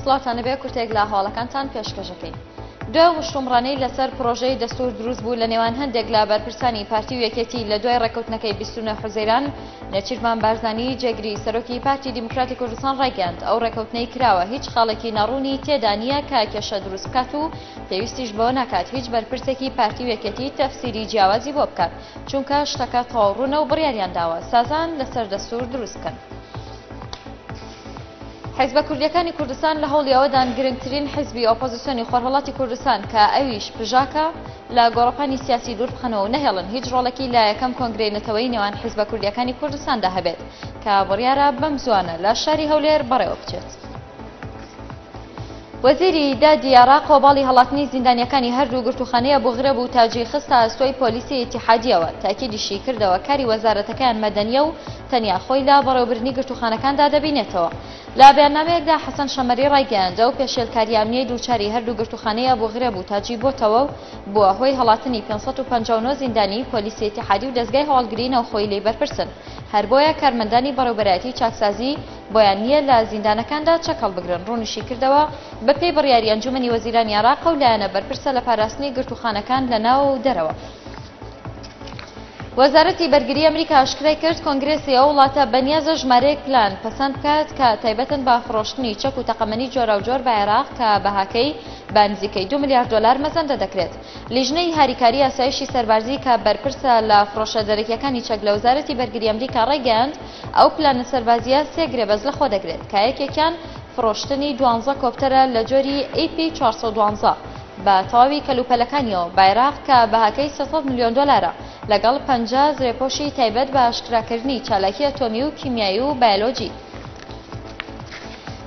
سڵاتان بێ کورتێک لە هەواڵەکانتان پێشکەشەکەین. دوای هوشتومڕانەی لەسەر پرۆژەی دەستور دروست بوو لە نێوان هەندێک لە بەرپرسانی پارتی و یەکێتی لە دوای ڕێکەوتنەکەی 29 حوزەیران، نەچیرمان بارزانی جێگری سەرۆکی پارتی دیموکراتی کوردستان ڕایگەاند ئەو ڕێکەوتنەی کراوە هیچ خاڵێکی ناڕوونی تێدا نییە کە کێشە دروست بکات و پێویستیش بەوە ناکات هیچ بەرپرسێکی پارتی و یەکێتی تەفسیری جیاوازی بۆ بکات، چونکە شتەکە تەواوڕوونە و بڕیاریان داوە سازان لەسەر دەستور دروست بکەن. حیزبە کوردیەکانی کوردستان لە هەوڵی ئەوەدان گرنگترین حیزبی ئۆپۆزیسیۆنی خۆرهەڵاتی کوردستان کە ئەویش پژاکە لە گۆڕەپانی سیاسی دوور بخەنەوە و نەهێڵن هیچ ڕۆڵێکی لە یەکەم کۆنگرەی نەتەوەی نێوان حیزبە کوردیەکانی کوردستاندا هەبێت کە بڕیارە بەم زوانە لە شاری هەولێر بەڕێوە بچێت. وەزیری دادی عێراق کۆباڵی هەڵاتنی زیندانیەکانی هەردوو گرتوخانەیە بۆ غرەب و تاجی خستە ئەستۆی پۆلیسی ئیتیحادیەوە تاکیدیشی کردەوە کاری وەزارەتەکان مەدەنیە و تەنیا خۆی لە بەڕێوەبردننی گرتوخانەکاندا دەبینێتەوە. لە بەیاننامەیەکدا حەسەن شەمەری ڕایگەیاندە و پێشێلکاری ئەمنیەی دووچاری هەردوو گرتوخانەیە بۆ غرەب و تاجی بۆتەوە و بووە هۆی هەڵاتنی 559 زیندانی پۆلیسی ئیتیحادی و دەستگای هەواڵگرینەوە خۆی لێی بەرپرسن. هەر بۆیە کارمەندانی بەڕێوەبەرایەتی چاکسازی بۆیان نییە لە زیندانەکاندا چەکەڵ بگرن. ڕوونیشی کردەوە بە پێی بڕیاری ئەنجومەنی وەزیرانی عێراق و لایەنە بەرپرسە لە پاراستنی گرتوخانەکان لە ناو و دەرەوە. وەزارەتی بەرگری ئەمریکا ئاشکرای کرد کۆنگرێسی ئەو وڵاتە بەنیازە ژمارەیەک پلان پەسەند بکات کە تایبەتن بە فرۆشتنی چەک و تەقەمەنی جۆرە و جۆر بە عێراق کە بەهاکەی بە نزیکەی 2 ملیارد دلار مەزەندە دەکرێت. لیژنەی هاریکاری ئاسایشی سەربارزی کە بەرپرسە لە فرۆشە دەرەکیەکانی چەک لە وەزارەتی بەرگری ئەمریکا ڕایگەیاند ئەو پلانە سەربازیە 3 گرێبەز لە خۆ دەگرێت کە یەکێکیان فرۆشتنی 12 کۆپتەرە لە جۆری AP412 بە تەواوی کەلوپەلەکانیەوە بە عێراق کە بەهاکەی 300 میلیۆن دلارە لەگەڵ 50 زرێپۆشی تایبەت بە ئاشکراکردنی چالاکی ئەتۆمی و کیمیایی و بایۆلۆجی.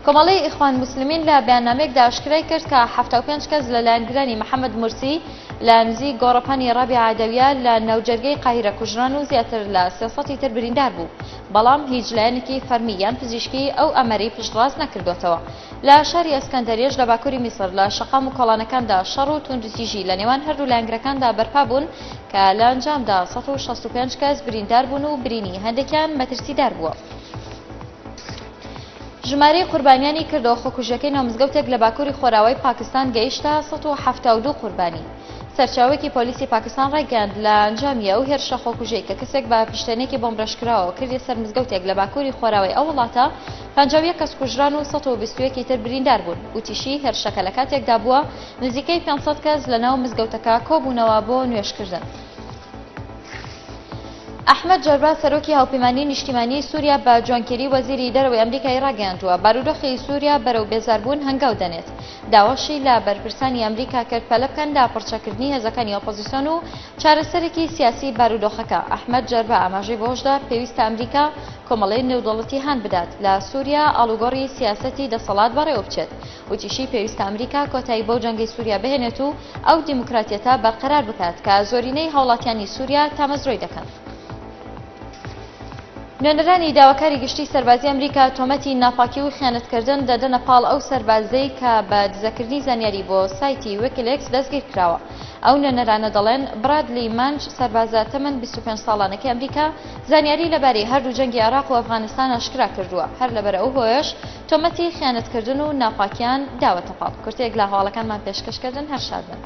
کۆمەڵەی ئیخوان موسلیمین لە بەیاننامەیەکدا ئاشکرای کرد کە 75 کەس لە لایەنگرانی محەممەد مورسی لە نزیک گۆڕەپانی ڕابی عەدەویە لە ناوجەرگەی قاهیرە کوژران و زیاتر لە 300 تر بریندار بوو، بەڵام هیچ لایەنێکی فەرمی یان پزیشکی ئەو ئەمەرەی پشتڕاست نەکردوێتەوە. لە شاری ئەسکەندەریەش لە باکووری میسر لە شەقام و کۆڵانەکاندا شەڕ و توندوتیژی لە نێوان هەردوو لایەنگرەکاندا بەرپا بوون کە لە ئەنجامدا 165 کەس بریندار بوون و برینی هەندێکیان مەترسیدار بووە. ژمارەی قوربانیانی کردەوە خۆکوژەکەی ناومزگەوتێک لە باکووری خۆراوەی پاکستان گەیشتە 172 قوربانی. سەرچاوێکی پۆلیسی پاکستان ڕایگەاند لە ئەنجامی ئەو هێرشە خۆکوژەی کە کەسێک بە پشتێنێکی بۆمبرەشکراوە کردی سەر مزگەوتێک لە باکووری خۆراوەی ئەو وڵاتە 51 کەس کوژران و 121 تر بریندار بوون. وتیشی هێرشەکە لە کاتێکدا بووە نزیکەی 500 کەس لە ناو مزگەوتەکە کۆبوونەوە بۆ نوێشکردن. ئەحمەد جەربا سەرۆکی هاوپەیمانیی نیشتیمانیی سووریا بە جوانکێری وەزیری دەرەوەی ئەمریکای ڕاگەیاندووە بارودۆخی سووریا بەرەو بێزاربوون هەنگاو دەنێت. داواشی لە بەرپرسانی ئەمریکا کرد پەلە بکەن داپڕچەکردنی هێزەکانی ئۆپۆزیسیۆن و چارەسەرێکی سیاسی بارودۆخەکە. ئەحمەد جەربا ئاماژەی بۆشدا پێویستە ئەمریکا کۆمەڵەی نێودەوڵەتی هان بدات لە سووریا ئاڵوگۆڕی سیاسەتی دەسەڵات بەڕێوە بچێت. وتیشی پێویستە ئەمریکا کۆتایی بۆ جەنگی سووریا بهێنێت و ئەو دیموکراتیەتە بەرقەرار بکات کە زۆرینەی هاوڵاتیانی سووریا تامەزرۆی دەکەن. نوێنەرانی داواکاری گشتی سەربازی ئەمریکا تۆمەتی ناپاکی و خیانەتکردن دەدەنە پاڵ ئەو سەربازەی کە بە دزەکردنی زانیاری بۆ سایتی ویکیلیکس دەستگیر کراوە. ئەو نوێنەرانە دەڵێن برادلی مانج سەربازە تەمەن 25 ساڵانەکەی ئەمریکا زانیاری لەبارەی هەردوو جەنگی عێراق و ئەفغانستان ئاشکرا کردووە. هەر لەبەر ئەو هۆیش تۆمەتی خیانەتکردن و ناپاکیان داوەتە پاڵ. کورتێک لە هەواڵەکانمان پێشکەشکردن هەر شاد بن.